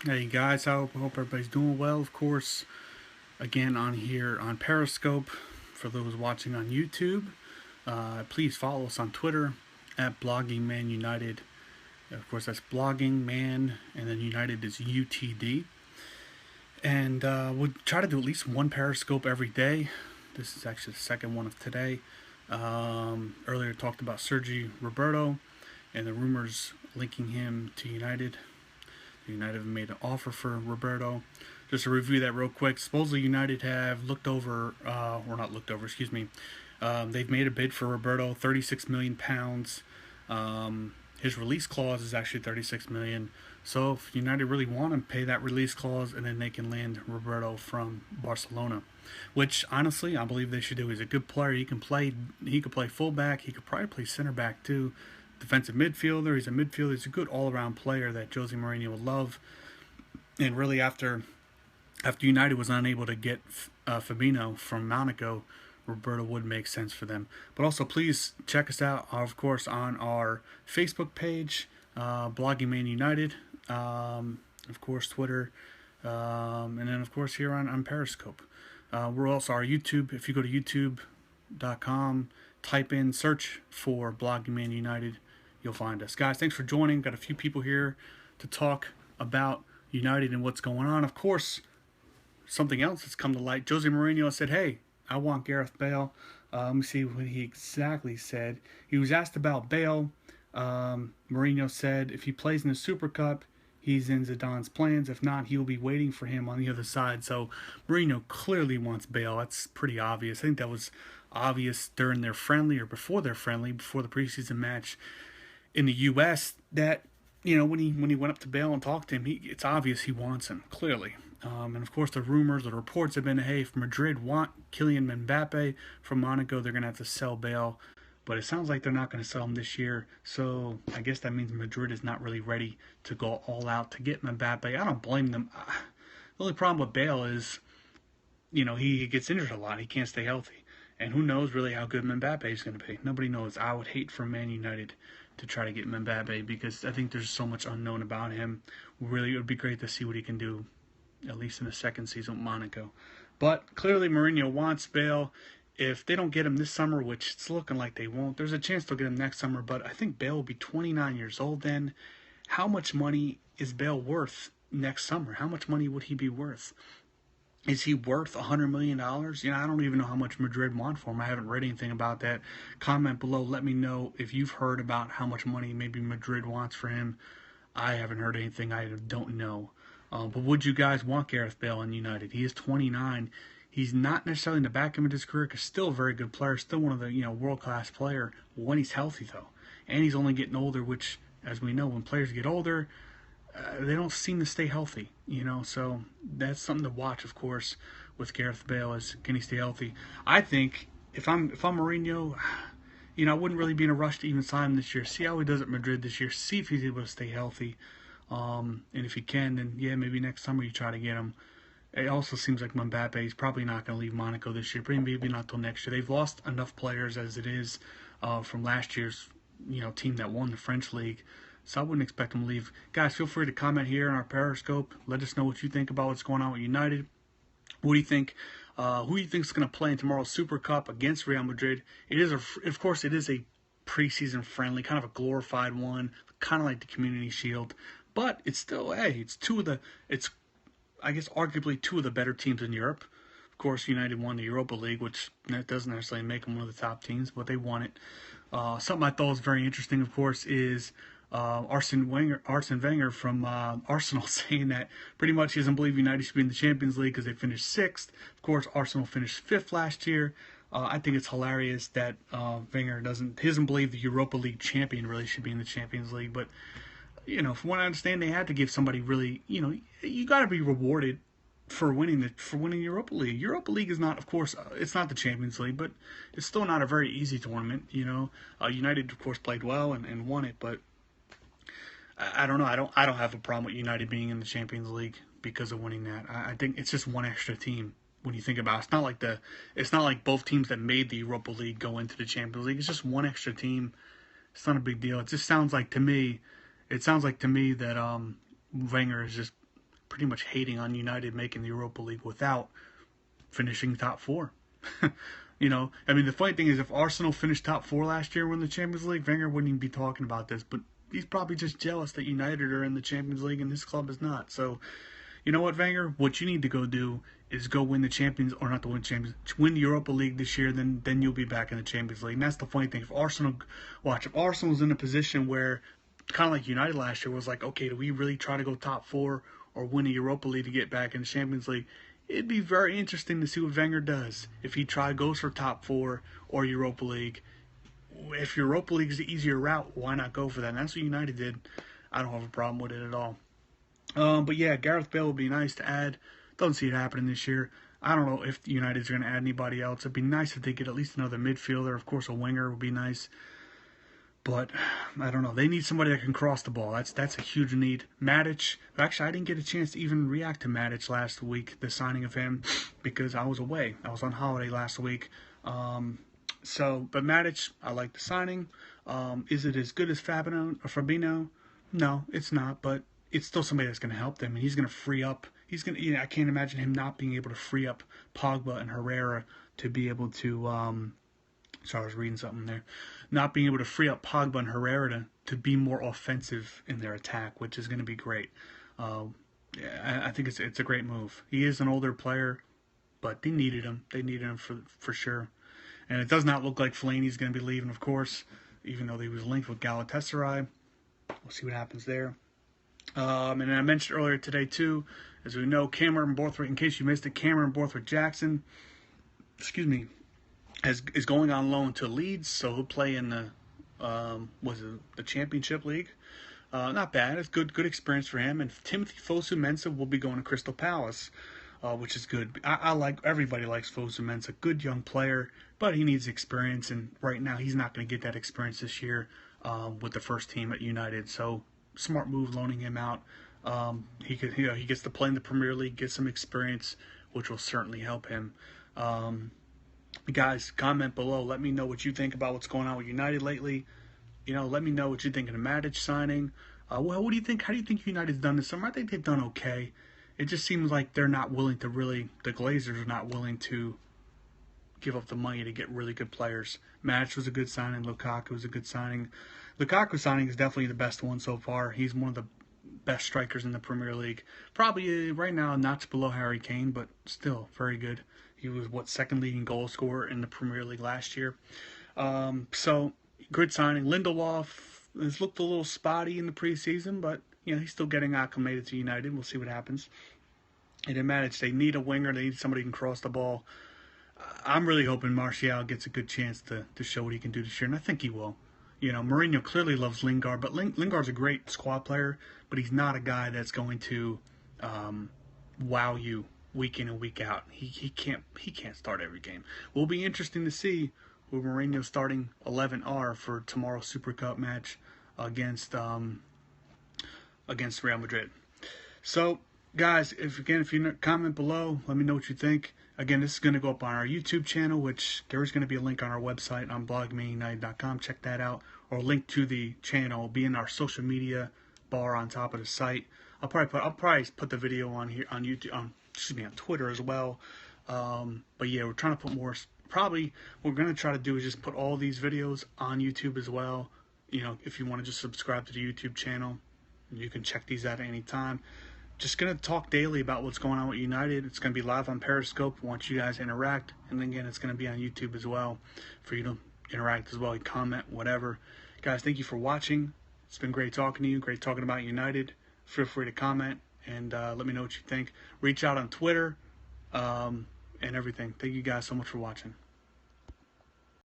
Hey guys, I hope everybody's doing well. Of course, again on here on Periscope. For those watching on YouTube, please follow us on Twitter at Blogging Man United. Of course, that's Blogging Man, and then United is UTD. And we'll try to do at least one Periscope every day. This is actually the second one of today. Earlier talked about Sergi Roberto and the rumors linking him to United. United have made an offer for Roberto. Just to review that real quick, supposedly United have looked over, or not looked over, excuse me. They've made a bid for Roberto, £36 million. His release clause is actually £36 million. So if United really want to pay that release clause, and then they can land Roberto from Barcelona, which honestly I believe they should do. He's a good player. He can play. He could play fullback. He could probably play center back too. Defensive midfielder. He's a midfielder. He's a good all-around player that Jose Mourinho would love. And really, after United was unable to get Fabinho from Monaco, Roberto would make sense for them. But also, please check us out, of course, on our Facebook page, Blogging Man United, of course, Twitter, and then, of course, here on Periscope. We're also our YouTube. If you go to youtube.com, search for Blogging Man United, you'll find us. Guys, thanks for joining. Got a few people here to talk about United and what's going on. Of course, something else has come to light. Jose Mourinho said, hey, I want Gareth Bale. Let me see what he exactly said. He was asked about Bale. Mourinho said if he plays in the Super Cup, he's in Zidane's plans. If not, he'll be waiting for him on the other side. So Mourinho clearly wants Bale. That's pretty obvious. I think that was obvious during their friendly or before their friendly, before the preseason match in the U.S. that, you know, when he went up to Bale and talked to him, it's obvious he wants him, clearly. And of course, the rumors, the reports have been, hey, if Madrid want Kylian Mbappe from Monaco, they're going to have to sell Bale. But it sounds like they're not going to sell him this year. So I guess that means Madrid is not really ready to go all out to get Mbappe. I don't blame them. The only problem with Bale is, you know, he gets injured a lot. He can't stay healthy. And who knows really how good Mbappe is going to be. Nobody knows. I would hate for Man United to try to get Mbappe because I think there's so much unknown about him. Really, it would be great to see what he can do, at least in the second season with Monaco. But clearly Mourinho wants Bale. If they don't get him this summer, which it's looking like they won't, there's a chance they'll get him next summer. But I think Bale will be 29 years old then. How much money is Bale worth next summer? How much money would he be worth? Is he worth $100 million? You know, I don't even know how much Madrid want for him. I haven't read anything about that. Comment below. Let me know if you've heard about how much money maybe Madrid wants for him. I haven't heard anything. I don't know. But would you guys want Gareth Bale in United? He is 29. He's not necessarily in the back end of his career, because still a very good player, still one of the world-class player when he's healthy though, and he's only getting older. Which, as we know, when players get older, they don't seem to stay healthy. So that's something to watch, of course, with Gareth Bale. Is can he stay healthy? I think if I'm Mourinho, I wouldn't really be in a rush to even sign him this year. See how he does at Madrid this year. See if he's able to stay healthy. And if he can, then yeah, maybe next summer you try to get him. It also seems like Mbappe is probably not going to leave Monaco this year. Maybe not till next year. They've lost enough players as it is from last year's team that won the French league. So I wouldn't expect them to leave. Guys, feel free to comment here on our Periscope. Let us know what you think about what's going on with United. What do you think? Who do you think is going to play in tomorrow's Super Cup against Real Madrid? Of course, it is a preseason friendly, kind of a glorified one, kind of like the Community Shield. But it's still, hey, I guess, arguably two of the better teams in Europe. Of course, United won the Europa League, which that doesn't necessarily make them one of the top teams, but they won it. Something I thought was very interesting, of course, is Arsene Wenger from Arsenal saying that pretty much he doesn't believe United should be in the Champions League because they finished sixth. Of course, Arsenal finished fifth last year. I think it's hilarious that Wenger doesn't believe the Europa League champion really should be in the Champions League, but from what I understand, they had to give somebody really, you got to be rewarded for winning Europa League. Europa League is not, of course, it's not the Champions League, but it's still not a very easy tournament. United, of course, played well and won it, but I don't know. I don't have a problem with United being in the Champions League because of winning that. I think it's just one extra team when you think about it. It's not like both teams that made the Europa League go into the Champions League. It's just one extra team. It's not a big deal. It sounds like to me that Wenger is just pretty much hating on United making the Europa League without finishing top four. You know, I mean, the funny thing is, if Arsenal finished top four last year when the Champions League, Wenger wouldn't even be talking about this. But he's probably just jealous that United are in the Champions League and his club is not. So, you know what, Wenger? What you need to go do is go win the Champions, or not to win Champions, win the Europa League this year. Then you'll be back in the Champions League. And that's the funny thing. If Arsenal's in a position where, kind of like United last year, was like, okay, do we really try to go top four or win a Europa League to get back in the Champions League? It'd be very interesting to see what Wenger does. If he goes for top four or Europa League. If Europa League is the easier route, why not go for that? And that's what United did. I don't have a problem with it at all. But yeah, Gareth Bale would be nice to add. Don't see it happening this year. I don't know if United's going to add anybody else. It'd be nice if they get at least another midfielder. Of course, a winger would be nice. But I don't know. They need somebody that can cross the ball. That's a huge need. Matic. Actually, I didn't get a chance to even react to Matic last week, the signing of him, because I was away. I was on holiday last week. But Matic, I like the signing. Is it as good as Fabinho? No, it's not. But it's still somebody that's going to help them, and he's going to free up. I can't imagine him not being able to free up Pogba and Herrera to be able to. Sorry, I was reading something there. Not being able to free up Pogba and Herrera to be more offensive in their attack, which is going to be great. I think it's a great move. He is an older player, but they needed him. They needed him for sure. And it does not look like Fellaini's going to be leaving, of course, even though he was linked with Galatasaray. We'll see what happens there. And I mentioned earlier today, too, as we know, Cameron Borthwick, in case you missed it, Cameron Borthwick-Jackson, is going on loan to Leeds, so he'll play in the Championship League. Not bad. It's good experience for him. And Timothy fosu-mensah will be going to Crystal Palace, which is good. Everybody likes fosu-mensah. Good young player, but he needs experience, and right now he's not going to get that experience this year with the first team at United. So smart move loaning him out. He gets to play in the Premier League, get some experience, which will certainly help him. Guys, comment below. Let me know what you think about what's going on with United lately. Let me know what you think of the Matic signing. What do you think? How do you think United's done this summer? I think they've done okay. It just seems like they're not willing to the Glazers are not willing to give up the money to get really good players. Matic was a good signing. Lukaku was a good signing. Lukaku signing is definitely the best one so far. He's one of the best strikers in the Premier League. Probably right now a notch below Harry Kane, but still very good. He was second leading goal scorer in the Premier League last year. So good signing. Lindelof has looked a little spotty in the preseason, but he's still getting acclimated to United. We'll see what happens. And in Matic, they need a winger. They need somebody who can cross the ball. I'm really hoping Martial gets a good chance to show what he can do this year, and I think he will. Mourinho clearly loves Lingard, but Lingard's a great squad player, but he's not a guy that's going to wow you week in and week out. He can't start every game. Will be interesting to see who Mourinho's starting 11 are for tomorrow's Super Cup match against Real Madrid. So, guys, if you comment below, let me know what you think. Again, this is going to go up on our YouTube channel, which there's going to be a link on our website on blogmanunited.com. Check that out. Or a link to the channel will be in our social media bar on top of the site. I'll probably put the video on here on YouTube, on Twitter as well. But yeah, we're trying to put more. Probably what we're going to try to do is just put all these videos on YouTube as well. If you want to just subscribe to the YouTube channel, you can check these out at any time. Just going to talk daily about what's going on with United. It's going to be live on Periscope. I want you guys to interact. And again, it's going to be on YouTube as well for you to interact as well. You comment, whatever. Guys, thank you for watching. It's been great talking to you. Great talking about United. Feel free to comment and let me know what you think. Reach out on Twitter and everything. Thank you guys so much for watching.